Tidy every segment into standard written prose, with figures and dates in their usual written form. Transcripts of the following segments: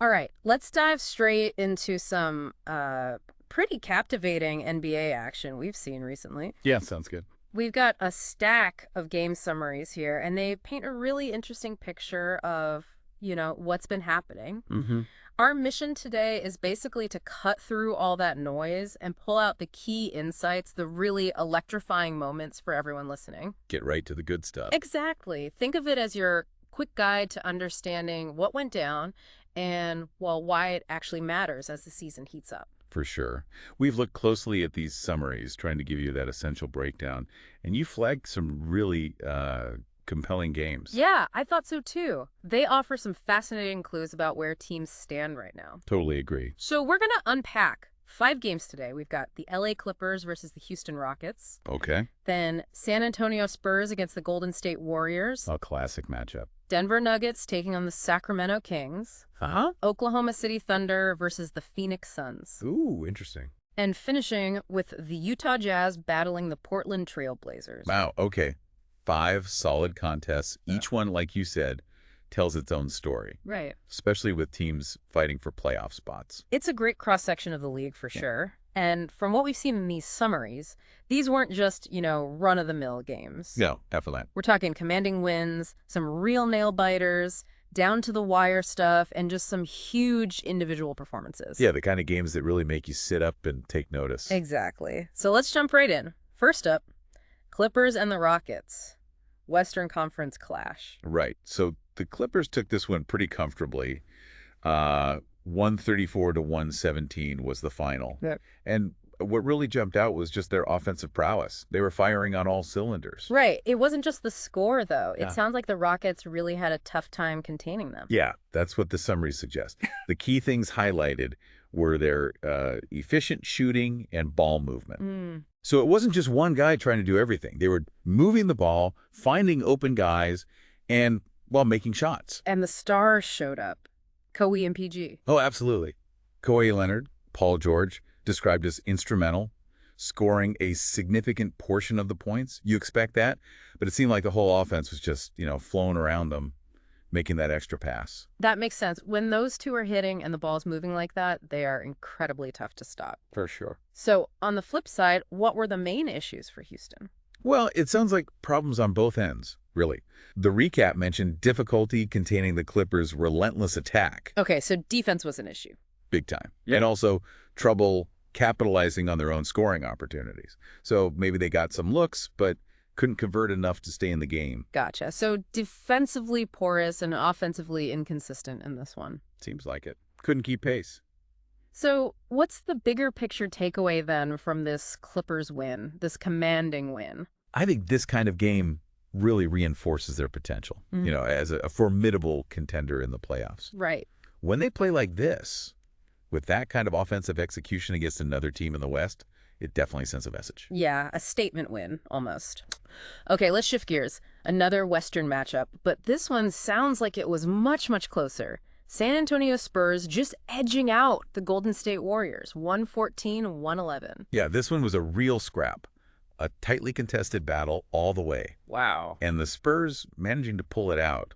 All right, let's dive straight into some pretty captivating NBA action we've seen recently. Yeah, sounds good. We've got a stack of game summaries here, and they paint a really interesting picture of, what's been happening. Mm-hmm. Our mission today is basically to cut through all that noise and pull out the key insights, the really electrifying moments for everyone listening. Get right to the good stuff. Exactly. Think of it as your quick guide to understanding what went down and, well, why it actually matters as the season heats up. For sure. We've looked closely at these summaries, trying to give you that essential breakdown, and you flagged some really compelling games. Yeah, I thought so too. They offer some fascinating clues about where teams stand right now. Totally agree. So we're going to unpack 5 games today. We've got the LA Clippers versus the Houston Rockets, Okay. then San Antonio Spurs against the Golden State Warriors, A classic matchup. Denver Nuggets taking on the Sacramento Kings, Uh-huh. Oklahoma City Thunder versus the Phoenix Suns, Ooh, interesting. and finishing with the Utah Jazz battling the Portland Trail Blazers. Wow, okay. 5 solid contests. Each one, like you said, tells its own story, Right. especially with teams fighting for playoff spots. It's a great cross-section of the league for Yeah. sure. And from what we've seen in these summaries, these weren't just, run-of-the-mill games. No, F of that. We're talking commanding wins, some real nail-biters, down-to-the-wire stuff, and just some huge individual performances. Yeah, the kind of games that really make you sit up and take notice. Exactly. So let's jump right in. First up, Clippers and the Rockets. Western Conference clash. Right. So the Clippers took this one pretty comfortably. 134 to 117 was the final. Yep. And what really jumped out was just their offensive prowess. They were firing on all cylinders. Right. It wasn't just the score, though. It Yeah. sounds like the Rockets really had a tough time containing them. Yeah, that's what the summary suggests. The key things highlighted were their efficient shooting and ball movement. Mm. So it wasn't just one guy trying to do everything. They were moving the ball, finding open guys, and, well, making shots. And the stars showed up. Kawhi and PG. Oh, absolutely. Kawhi Leonard, Paul George, described as instrumental, scoring a significant portion of the points. You expect that, but it seemed like the whole offense was just, flowing around them, making that extra pass. That makes sense. When those two are hitting and the ball's moving like that, they are incredibly tough to stop. For sure. So on the flip side, what were the main issues for Houston? Well, it sounds like problems on both ends, really. The recap mentioned difficulty containing the Clippers' relentless attack, Okay, so defense was an issue. big time, and also trouble capitalizing on their own scoring opportunities. So maybe they got some looks, but couldn't convert enough to stay in the game. Gotcha. So defensively porous and offensively inconsistent in this one. Seems like it. Couldn't keep pace. So what's the bigger picture takeaway then from this Clippers win, this commanding win? I think this kind of game really reinforces their potential, as a formidable contender in the playoffs. Right. When they play like this, with that kind of offensive execution against another team in the West, it definitely sends a message. Yeah, a statement win, almost. Okay, let's shift gears. Another Western matchup, but this one sounds like it was much, much closer. San Antonio Spurs just edging out the Golden State Warriors, 114-111. Yeah, this one was a real scrap, a tightly contested battle all the way. Wow. And the Spurs managing to pull it out.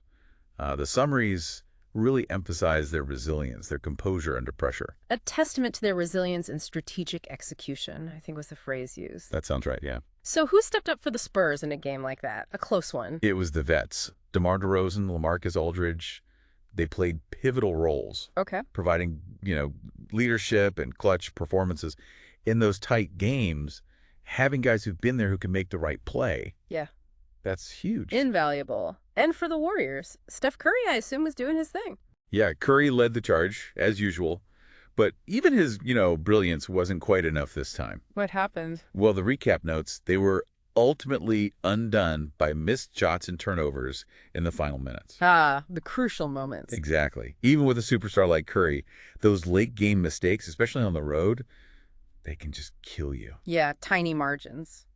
The summaries really emphasize their resilience, their composure under pressure. A testament to their resilience and strategic execution, I think was the phrase used. That sounds right, yeah. So who stepped up for the Spurs in a game like that? A close one. It was the vets. DeMar DeRozan, LaMarcus Aldridge, they played pivotal roles, Okay. providing, leadership and clutch performances. In those tight games, having guys who've been there who can make the right play, Yeah. that's huge. Invaluable. And for the Warriors, Steph Curry, I assume, was doing his thing. Yeah, Curry led the charge, as usual. But even his, brilliance wasn't quite enough this time. What happened? Well, the recap notes, they were ultimately undone by missed shots and turnovers in the final minutes. Ah, the crucial moments. Exactly. Even with a superstar like Curry, those late-game mistakes, especially on the road, they can just kill you. Yeah, tiny margins.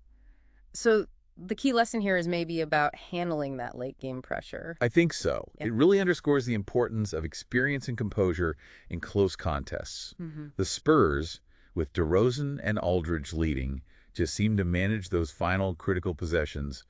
So the key lesson here is maybe about handling that late game pressure. I think so. Yeah. It really underscores the importance of experience and composure in close contests. Mm-hmm. The Spurs, with DeRozan and Aldridge leading, just seemed to manage those final critical possessions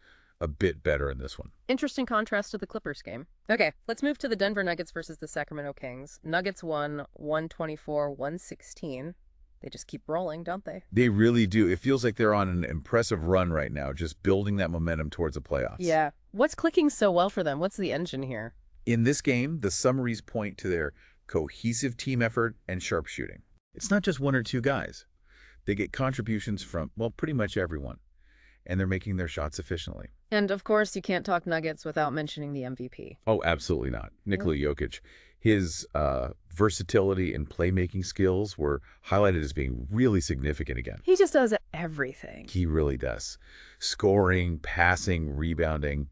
a bit better in this one. Interesting contrast to the Clippers game. Okay, let's move to the Denver Nuggets versus the Sacramento Kings. Nuggets won 124-116. They just keep rolling, don't they? They really do. It feels like they're on an impressive run right now, just building that momentum towards the playoffs. Yeah. What's clicking so well for them? What's the engine here? In this game, the summaries point to their cohesive team effort and sharpshooting. It's not just one or two guys. They get contributions from, well, pretty much everyone, and they're making their shots efficiently. And of course, you can't talk Nuggets without mentioning the MVP. Oh, absolutely not. Nikola Jokic. His versatility and playmaking skills were highlighted as being really significant again. He just does everything. He really does. Scoring, passing, rebounding.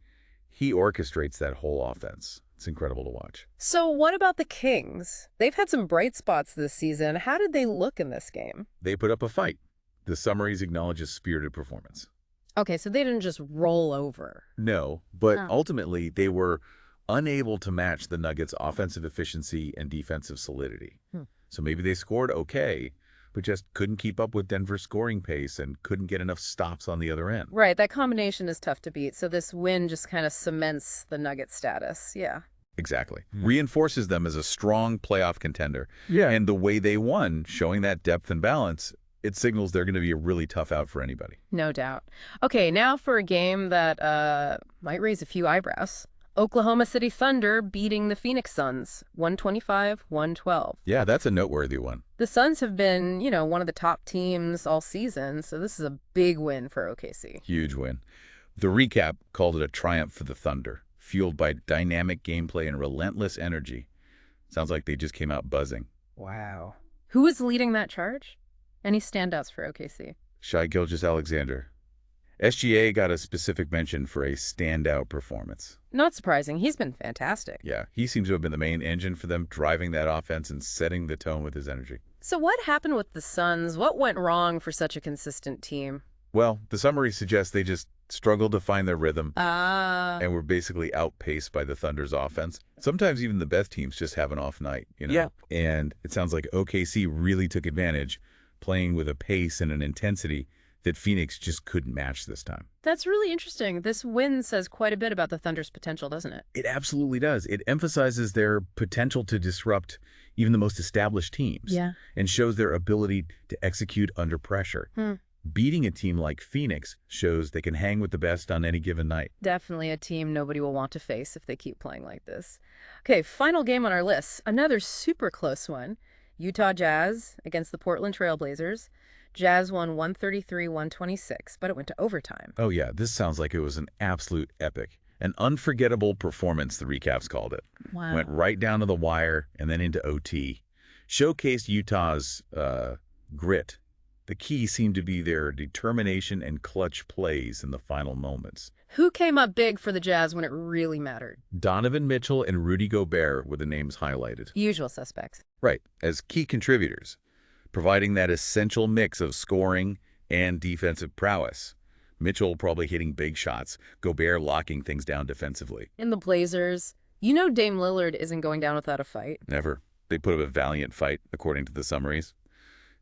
He orchestrates that whole offense. It's incredible to watch. So what about the Kings? They've had some bright spots this season. How did they look in this game? They put up a fight. The summaries acknowledge a spirited performance. Okay, so they didn't just roll over. No, but ultimately they were unable to match the Nuggets' offensive efficiency and defensive solidity. So maybe they scored okay, but just couldn't keep up with Denver's scoring pace and couldn't get enough stops on the other end. Right, that combination is tough to beat. So this win just kind of cements the Nuggets status. Yeah. Exactly. Reinforces them as a strong playoff contender. Yeah. And the way they won, showing that depth and balance, it signals they're going to be a really tough out for anybody. No doubt. Okay, now for a game that might raise a few eyebrows. Oklahoma City Thunder beating the Phoenix Suns, 125-112. Yeah, that's a noteworthy one. The Suns have been, one of the top teams all season, so this is a big win for OKC. Huge win. The recap called it a triumph for the Thunder, fueled by dynamic gameplay and relentless energy. Sounds like they just came out buzzing. Wow. Who is leading that charge? Any standouts for OKC? Shai Gilgeous-Alexander. SGA got a specific mention for a standout performance. Not surprising. He's been fantastic. Yeah, he seems to have been the main engine for them, driving that offense and setting the tone with his energy. So what happened with the Suns? What went wrong for such a consistent team? Well, the summary suggests they just struggled to find their rhythm and were basically outpaced by the Thunder's offense. Sometimes even the best teams just have an off night, Yeah. And it sounds like OKC really took advantage, playing with a pace and an intensity that Phoenix just couldn't match this time. That's really interesting. This win says quite a bit about the Thunder's potential, doesn't it? It absolutely does. It emphasizes their potential to disrupt even the most established teams. Yeah. And shows their ability to execute under pressure. Beating a team like Phoenix shows they can hang with the best on any given night. Definitely a team nobody will want to face if they keep playing like this. Okay, final game on our list. Another super close one. Utah Jazz against the Portland Trail Blazers. Jazz won 133-126, but it went to overtime. Oh yeah, this sounds like it was an absolute epic. An unforgettable performance, the recaps called it. Wow. Went right down to the wire and then into OT. Showcased Utah's grit. The key seemed to be their determination and clutch plays in the final moments. Who came up big for the Jazz when it really mattered? Donovan Mitchell and Rudy Gobert were the names highlighted. Usual suspects. Right, as key contributors, providing that essential mix of scoring and defensive prowess. Mitchell probably hitting big shots, Gobert locking things down defensively. In the Blazers, Dame Lillard isn't going down without a fight. Never. They put up a valiant fight, according to the summaries.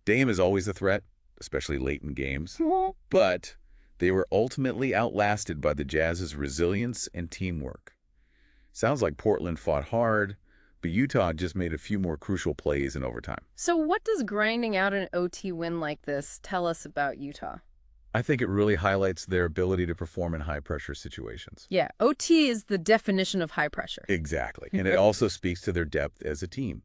Dame is always a threat, especially late in games. But they were ultimately outlasted by the Jazz's resilience and teamwork. Sounds like Portland fought hard, but Utah just made a few more crucial plays in overtime. So what does grinding out an OT win like this tell us about Utah? I think it really highlights their ability to perform in high-pressure situations. Yeah, OT is the definition of high pressure. Exactly. And it also speaks to their depth as a team.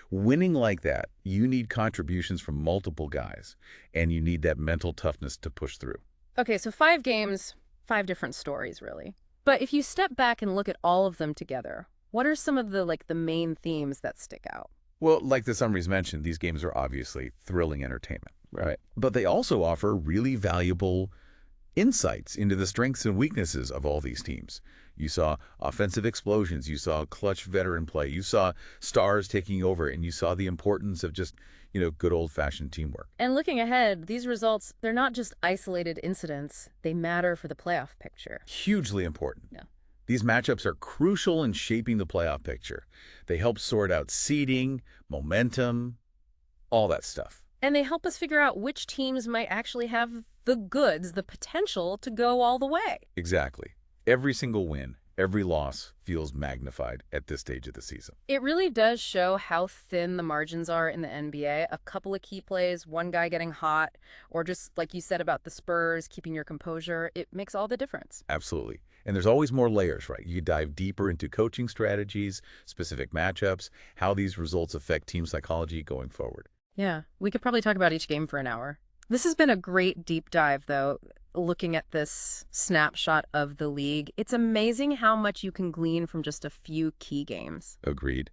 Winning like that, you need contributions from multiple guys, and you need that mental toughness to push through. Okay, so 5 games, 5 different stories, really. But if you step back and look at all of them together, what are some of the main themes that stick out? Well, like the summaries mentioned, these games are obviously thrilling entertainment, right? But they also offer really valuable insights into the strengths and weaknesses of all these teams. You saw offensive explosions, you saw clutch veteran play, you saw stars taking over, and you saw the importance of just, good old-fashioned teamwork. And looking ahead, these results, they're not just isolated incidents. They matter for the playoff picture. Hugely important. Yeah. These matchups are crucial in shaping the playoff picture. They help sort out seeding, momentum, all that stuff. And they help us figure out which teams might actually have the goods, the potential to go all the way. Exactly. Every single win, every loss feels magnified at this stage of the season. It really does show how thin the margins are in the NBA. A couple of key plays, one guy getting hot, or just like you said about the Spurs, keeping your composure, it makes all the difference. Absolutely. And there's always more layers, right? You dive deeper into coaching strategies, specific matchups, how these results affect team psychology going forward. Yeah, we could probably talk about each game for an hour. This has been a great deep dive, though, looking at this snapshot of the league. It's amazing how much you can glean from just a few key games. Agreed.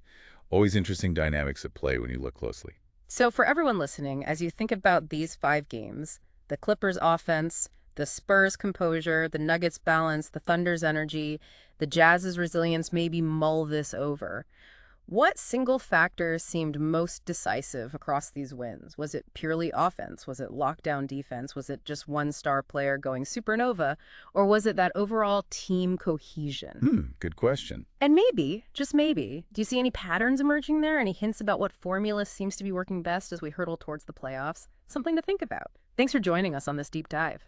Always interesting dynamics at play when you look closely. So for everyone listening, as you think about these 5 games, the Clippers' offense, the Spurs' composure, the Nuggets' balance, the Thunder's energy, the Jazz's resilience, maybe mull this over. What single factor seemed most decisive across these wins? Was it purely offense? Was it lockdown defense? Was it just one star player going supernova? Or was it that overall team cohesion? Good question. And maybe, just maybe, do you see any patterns emerging there? Any hints about what formula seems to be working best as we hurtle towards the playoffs? Something to think about. Thanks for joining us on this deep dive.